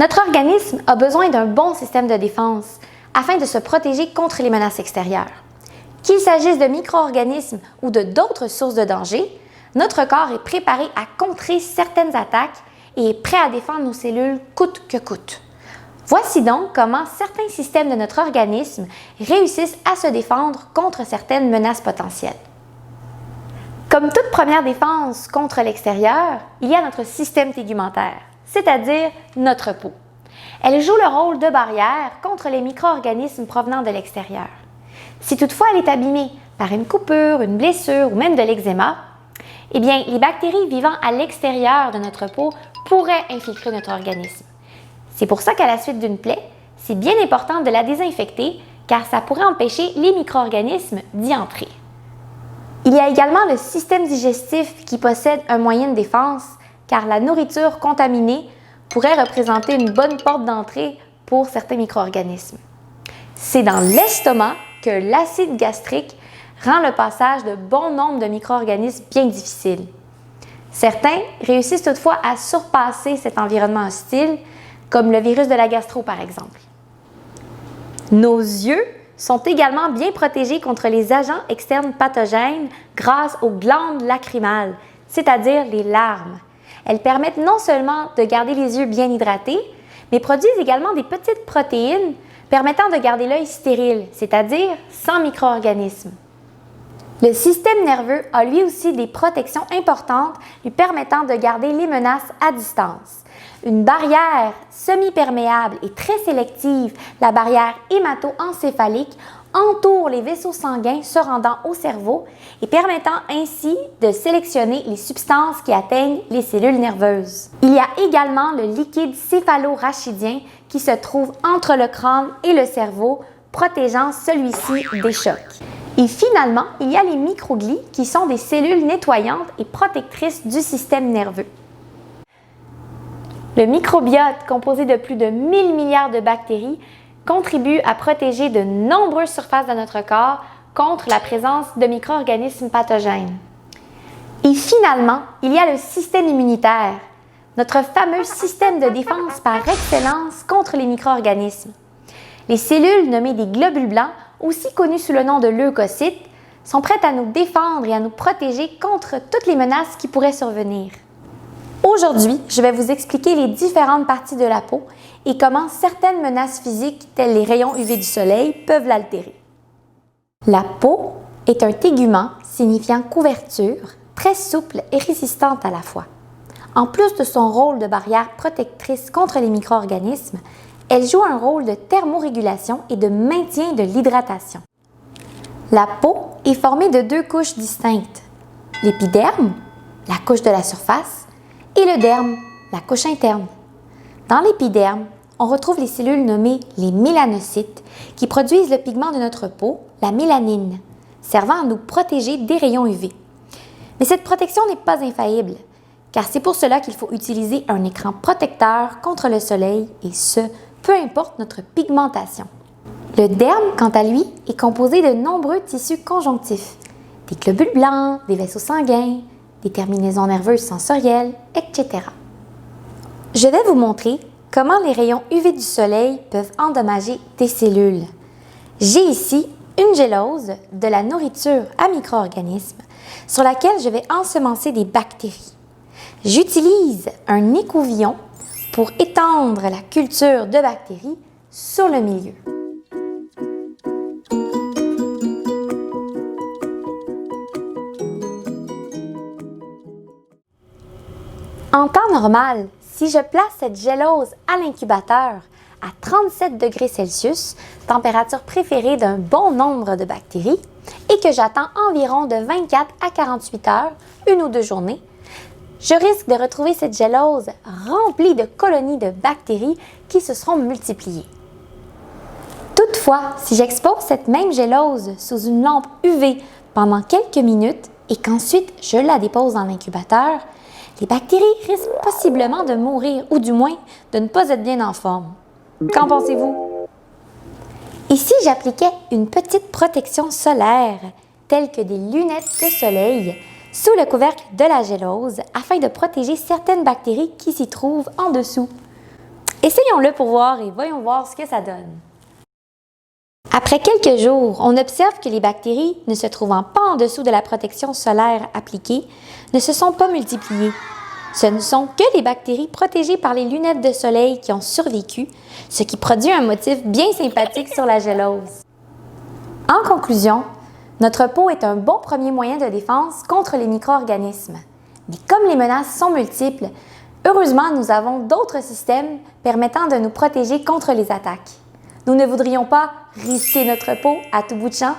Notre organisme a besoin d'un bon système de défense afin de se protéger contre les menaces extérieures. Qu'il s'agisse de micro-organismes ou de d'autres sources de danger, notre corps est préparé à contrer certaines attaques et est prêt à défendre nos cellules coûte que coûte. Voici donc comment certains systèmes de notre organisme réussissent à se défendre contre certaines menaces potentielles. Comme toute première défense contre l'extérieur, il y a notre système tégumentaire, c'est-à-dire notre peau. Elle joue le rôle de barrière contre les micro-organismes provenant de l'extérieur. Si toutefois elle est abîmée par une coupure, une blessure ou même de l'eczéma, eh bien, les bactéries vivant à l'extérieur de notre peau pourraient infiltrer notre organisme. C'est pour ça qu'à la suite d'une plaie, c'est bien important de la désinfecter car ça pourrait empêcher les micro-organismes d'y entrer. Il y a également le système digestif qui possède un moyen de défense car la nourriture contaminée pourrait représenter une bonne porte d'entrée pour certains micro-organismes. C'est dans l'estomac que l'acide gastrique rend le passage de bon nombre de micro-organismes bien difficile. Certains réussissent toutefois à surpasser cet environnement hostile, comme le virus de la gastro par exemple. Nos yeux sont également bien protégés contre les agents externes pathogènes grâce aux glandes lacrymales, c'est-à-dire les larmes. Elles permettent non seulement de garder les yeux bien hydratés, mais produisent également des petites protéines permettant de garder l'œil stérile, c'est-à-dire sans micro-organismes. Le système nerveux a lui aussi des protections importantes lui permettant de garder les menaces à distance. Une barrière semi-perméable et très sélective, la barrière hémato-encéphalique, entoure les vaisseaux sanguins se rendant au cerveau et permettant ainsi de sélectionner les substances qui atteignent les cellules nerveuses. Il y a également le liquide céphalo-rachidien qui se trouve entre le crâne et le cerveau, protégeant celui-ci des chocs. Et finalement, il y a les microglies qui sont des cellules nettoyantes et protectrices du système nerveux. Le microbiote, composé de plus de 1000 milliards de bactéries, contribue à protéger de nombreuses surfaces de notre corps contre la présence de micro-organismes pathogènes. Et finalement, il y a le système immunitaire, notre fameux système de défense par excellence contre les micro-organismes. Les cellules nommées des globules blancs, aussi connues sous le nom de leucocytes, sont prêtes à nous défendre et à nous protéger contre toutes les menaces qui pourraient survenir. Aujourd'hui, je vais vous expliquer les différentes parties de la peau et comment certaines menaces physiques, telles les rayons UV du soleil, peuvent l'altérer. La peau est un tégument signifiant couverture, très souple et résistante à la fois. En plus de son rôle de barrière protectrice contre les micro-organismes, elle joue un rôle de thermorégulation et de maintien de l'hydratation. La peau est formée de deux couches distinctes, l'épiderme, la couche de la surface, et le derme, la couche interne. Dans l'épiderme, on retrouve les cellules nommées les mélanocytes qui produisent le pigment de notre peau, la mélanine, servant à nous protéger des rayons UV. Mais cette protection n'est pas infaillible, car c'est pour cela qu'il faut utiliser un écran protecteur contre le soleil et ce, peu importe notre pigmentation. Le derme, quant à lui, est composé de nombreux tissus conjonctifs, des globules blancs, des vaisseaux sanguins, des terminaisons nerveuses sensorielles, etc. Je vais vous montrer comment les rayons UV du soleil peuvent endommager des cellules. J'ai ici une gélose de la nourriture à micro-organismes sur laquelle je vais ensemencer des bactéries. J'utilise un écouvillon pour étendre la culture de bactéries sur le milieu. En temps normal, si je place cette gélose à l'incubateur à 37 degrés Celsius, température préférée d'un bon nombre de bactéries, et que j'attends environ de 24 à 48 heures, une ou deux journées, je risque de retrouver cette gélose remplie de colonies de bactéries qui se seront multipliées. Toutefois, si j'expose cette même gélose sous une lampe UV pendant quelques minutes et qu'ensuite je la dépose dans l'incubateur, les bactéries risquent possiblement de mourir ou du moins de ne pas être bien en forme. Qu'en pensez-vous? Et si j'appliquais une petite protection solaire, telle que des lunettes de soleil, sous le couvercle de la gélose afin de protéger certaines bactéries qui s'y trouvent en dessous? Essayons-le pour voir et voyons voir ce que ça donne. Après quelques jours, on observe que les bactéries, ne se trouvant pas en dessous de la protection solaire appliquée, ne se sont pas multipliées. Ce ne sont que les bactéries protégées par les lunettes de soleil qui ont survécu, ce qui produit un motif bien sympathique sur la gélose. En conclusion, notre peau est un bon premier moyen de défense contre les micro-organismes. Mais comme les menaces sont multiples, heureusement, nous avons d'autres systèmes permettant de nous protéger contre les attaques. Nous ne voudrions pas risquer notre peau à tout bout de champ?